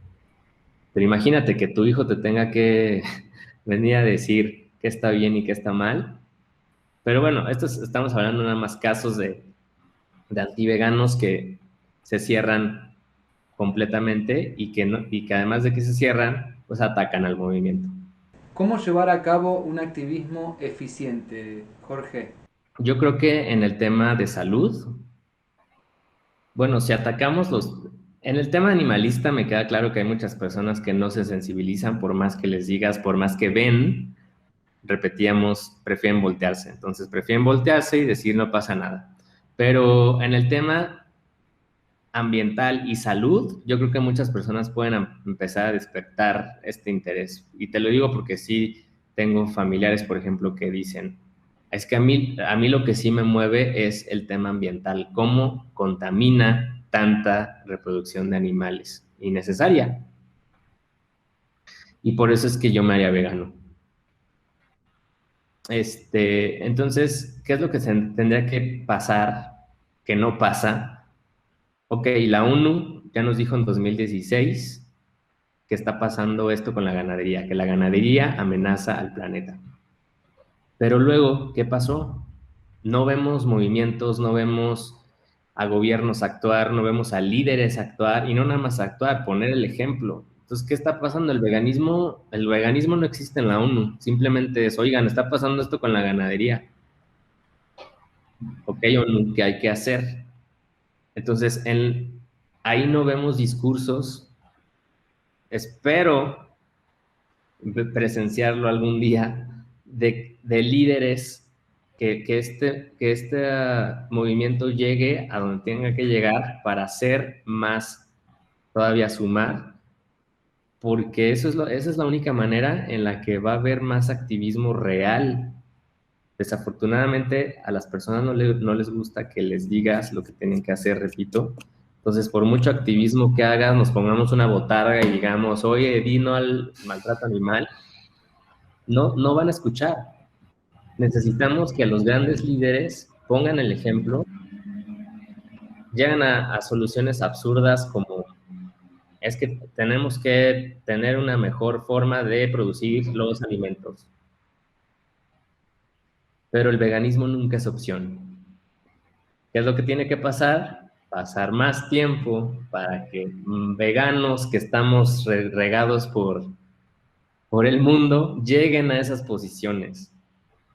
Pero imagínate que tu hijo te tenga que venir a decir qué está bien y qué está mal. Pero bueno, estamos hablando nada más casos de antiveganos que se cierran completamente, y que, no, y que además de que se cierran, pues atacan al movimiento. ¿Cómo llevar a cabo un activismo eficiente, Jorge? Yo creo que en el tema de salud, bueno, si atacamos En el tema animalista me queda claro que hay muchas personas que no se sensibilizan por más que les digas, por más que ven, repetíamos, prefieren voltearse. Entonces prefieren voltearse y decir no pasa nada. Pero en el tema ambiental y salud, yo creo que muchas personas pueden empezar a despertar este interés. Y te lo digo porque sí tengo familiares, por ejemplo, que dicen, es que a mí lo que sí me mueve es el tema ambiental, cómo contamina tanta reproducción de animales innecesaria. Y por eso es que yo me haría vegano. Entonces, ¿qué es lo que tendría que pasar que no pasa? Ok, la ONU ya nos dijo en 2016 que está pasando esto con la ganadería, que la ganadería amenaza al planeta. Pero luego, ¿qué pasó? No vemos movimientos, no vemos a gobiernos actuar, no vemos a líderes actuar, y no nada más actuar, poner el ejemplo. Entonces, ¿qué está pasando? El veganismo no existe en la ONU, simplemente es, oigan, está pasando esto con la ganadería. Ok, ONU, ¿qué hay que hacer? Entonces, ahí no vemos discursos. Espero presenciarlo algún día, de líderes, que este movimiento llegue a donde tenga que llegar para hacer más, todavía sumar, porque esa es la única manera en la que va a haber más activismo real. Desafortunadamente a las personas no les gusta que les digas lo que tienen que hacer, repito. Entonces, por mucho activismo que hagas, nos pongamos una botarga y digamos, oye, di no al maltrato animal, no van a escuchar. Necesitamos que los grandes líderes pongan el ejemplo, llegan a soluciones absurdas como es que tenemos que tener una mejor forma de producir los alimentos. Pero el veganismo nunca es opción. ¿Qué es lo que tiene que pasar? Pasar más tiempo para que veganos que estamos regados por el mundo lleguen a esas posiciones,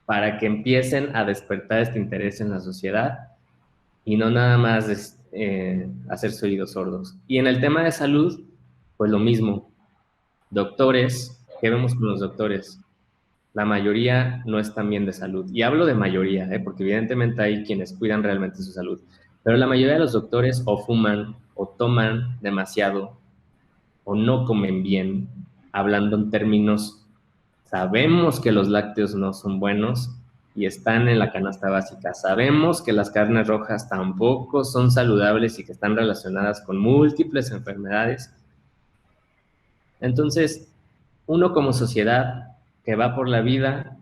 para que empiecen a despertar este interés en la sociedad y no nada más hacerse oídos sordos. Y en el tema de salud, pues lo mismo. Doctores, ¿qué vemos con los doctores? La mayoría no están bien de salud. Y hablo de mayoría, porque evidentemente hay quienes cuidan realmente su salud. Pero la mayoría de los doctores o fuman o toman demasiado o no comen bien, hablando en términos, sabemos que los lácteos no son buenos, y están en la canasta básica. Sabemos que las carnes rojas tampoco son saludables y que están relacionadas con múltiples enfermedades. Entonces, uno como sociedad que va por la vida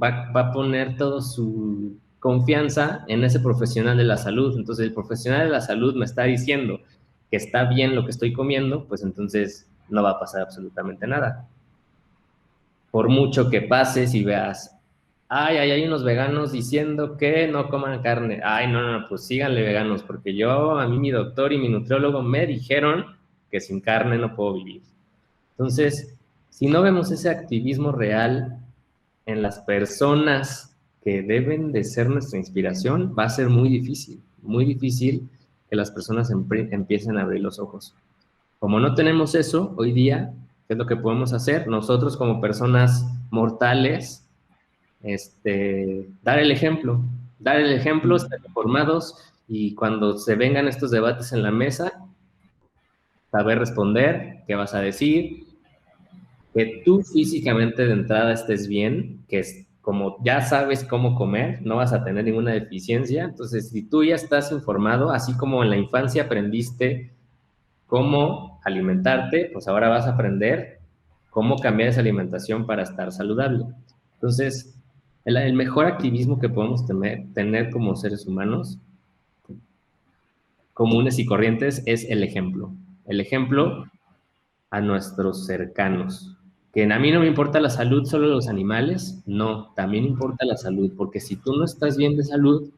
va a poner toda su confianza en ese profesional de la salud. Entonces, el profesional de la salud me está diciendo que está bien lo que estoy comiendo, pues entonces no va a pasar absolutamente nada. Por mucho que pases y veas, hay unos veganos diciendo que no coman carne. Ay, no, pues síganle veganos, porque a mí mi doctor y mi nutriólogo me dijeron que sin carne no puedo vivir. Entonces, si no vemos ese activismo real en las personas que deben de ser nuestra inspiración, va a ser muy difícil que las personas empiecen a abrir los ojos. Como no tenemos eso hoy día, ¿qué es lo que podemos hacer? Nosotros como personas mortales, dar el ejemplo, estar informados y cuando se vengan estos debates en la mesa, saber responder, qué vas a decir, que tú físicamente de entrada estés bien, que es como ya sabes cómo comer, no vas a tener ninguna deficiencia. Entonces, si tú ya estás informado, así como en la infancia aprendiste cómo alimentarte, pues ahora vas a aprender cómo cambiar esa alimentación para estar saludable. Entonces, el mejor activismo que podemos tener como seres humanos, comunes y corrientes, es el ejemplo. El ejemplo a nuestros cercanos. Que a mí no me importa la salud solo de los animales, no, también importa la salud, porque si tú no estás bien de salud,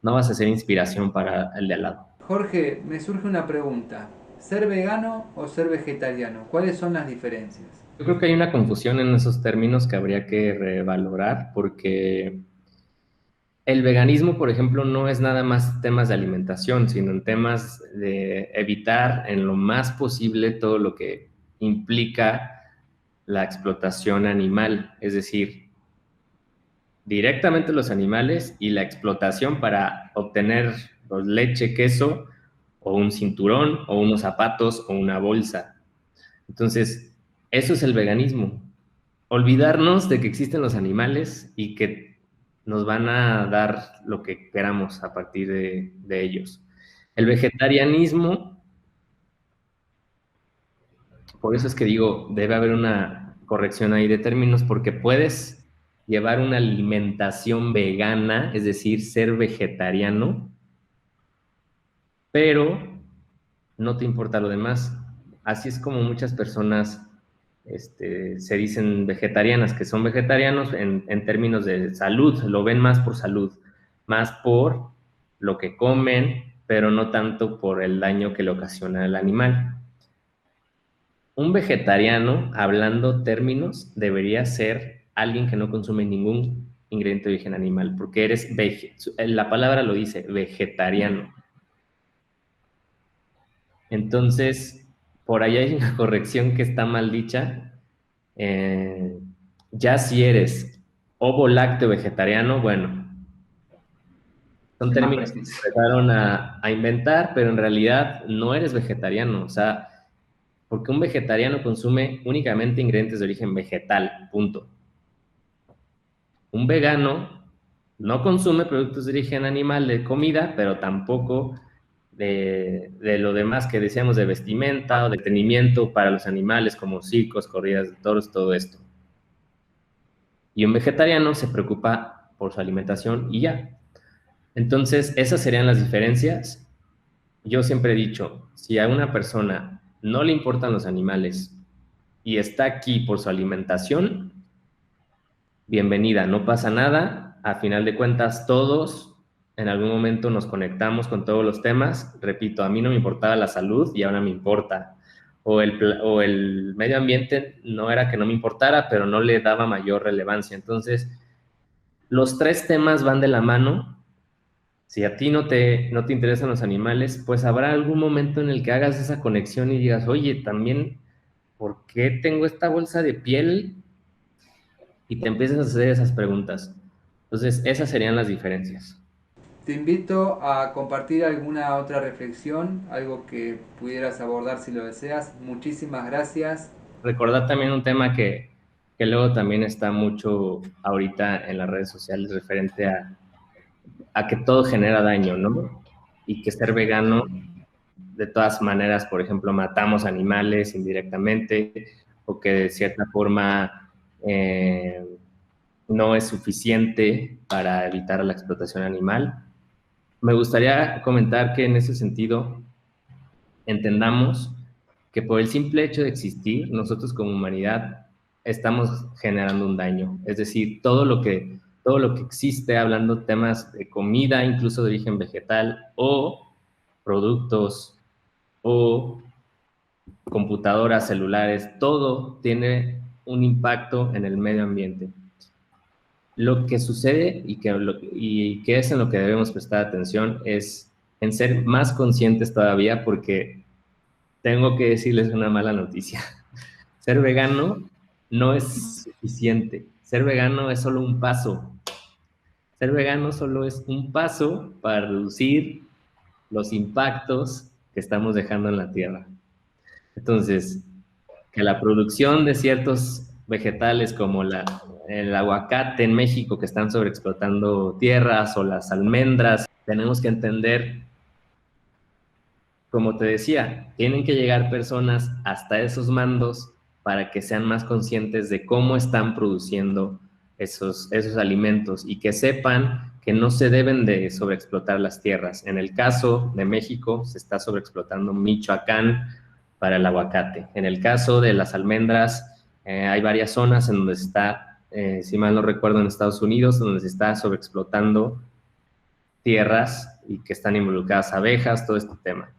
no vas a ser inspiración para el de al lado. Jorge, me surge una pregunta. ¿Ser vegano o ser vegetariano? ¿Cuáles son las diferencias? Yo creo que hay una confusión en esos términos que habría que revalorar, porque el veganismo, por ejemplo, no es nada más temas de alimentación, sino en temas de evitar en lo más posible todo lo que implica la explotación animal, es decir, directamente los animales y la explotación para obtener pues, leche, queso o un cinturón o unos zapatos o una bolsa. Entonces, eso es el veganismo. Olvidarnos de que existen los animales y que nos van a dar lo que queramos a partir de ellos. El vegetarianismo, por eso es que digo, debe haber una corrección ahí de términos, porque puedes llevar una alimentación vegana, es decir, ser vegetariano, pero no te importa lo demás. Así es como muchas personas se dicen vegetarianas, que son vegetarianos en términos de salud, lo ven más por salud, más por lo que comen, pero no tanto por el daño que le ocasiona al animal. Un vegetariano, hablando términos, debería ser alguien que no consume ningún ingrediente de origen animal, porque la palabra lo dice, vegetariano. Entonces, por ahí hay una corrección que está mal dicha. Ya si eres ovo lácteo vegetariano, bueno, son Más términos que se preciso. empezaron a inventar, pero en realidad no eres vegetariano, o sea, porque un vegetariano consume únicamente ingredientes de origen vegetal, punto. Un vegano no consume productos de origen animal de comida, pero tampoco de lo demás que decíamos de vestimenta o de entretenimiento para los animales como circos, corridas de toros, todo esto. Y un vegetariano se preocupa por su alimentación y ya. Entonces, esas serían las diferencias. Yo siempre he dicho, si a una persona no le importan los animales y está aquí por su alimentación, bienvenida, no pasa nada. A final de cuentas, todos en algún momento nos conectamos con todos los temas. Repito, a mí no me importaba la salud y ahora me importa. O el medio ambiente no era que no me importara, pero no le daba mayor relevancia. Entonces, los tres temas van de la mano. Si a ti no te interesan los animales, pues habrá algún momento en el que hagas esa conexión y digas, oye, también, ¿por qué tengo esta bolsa de piel? Y te empiezas a hacer esas preguntas. Entonces, esas serían las diferencias. Te invito a compartir alguna otra reflexión, algo que pudieras abordar si lo deseas. Muchísimas gracias. Recordar también un tema que luego también está mucho ahorita en las redes sociales referente a que todo genera daño, ¿no? Y que ser vegano, de todas maneras, por ejemplo, matamos animales indirectamente, o que de cierta forma no es suficiente para evitar la explotación animal. Me gustaría comentar que en ese sentido entendamos que por el simple hecho de existir, nosotros como humanidad estamos generando un daño. Es decir, todo lo que existe, hablando temas de comida, incluso de origen vegetal, o productos, o computadoras, celulares, todo tiene un impacto en el medio ambiente. Lo que sucede y que es en lo que debemos prestar atención es en ser más conscientes todavía, porque tengo que decirles una mala noticia. Ser vegano no es suficiente. Ser vegano es solo un paso. Ser vegano solo es un paso para reducir los impactos que estamos dejando en la tierra. Entonces, que la producción de ciertos vegetales como el aguacate en México, que están sobreexplotando tierras, o las almendras, tenemos que entender, como te decía, tienen que llegar personas hasta esos mandos para que sean más conscientes de cómo están produciendo esos alimentos, y que sepan que no se deben de sobreexplotar las tierras. En el caso de México, se está sobreexplotando Michoacán para el aguacate. En el caso de las almendras, hay varias zonas en donde se está, si mal no recuerdo, en Estados Unidos, donde se está sobreexplotando tierras y que están involucradas abejas, todo este tema.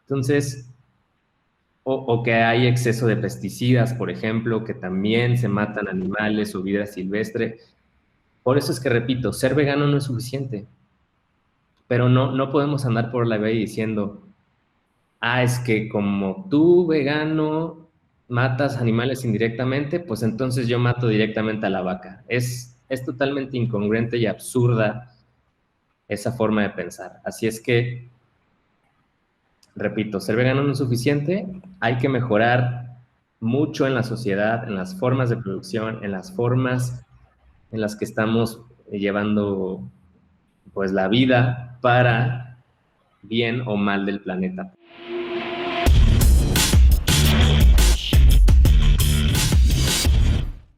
Entonces, o que hay exceso de pesticidas, por ejemplo, que también se matan animales o vida silvestre. Por eso es que, repito, ser vegano no es suficiente, pero no podemos andar por la vida diciendo, es que como tú, vegano, matas animales indirectamente, pues entonces yo mato directamente a la vaca. Es totalmente incongruente y absurda esa forma de pensar. Así es que, repito, ser vegano no es suficiente, hay que mejorar mucho en la sociedad, en las formas de producción, en las formas en las que estamos llevando pues la vida para bien o mal del planeta.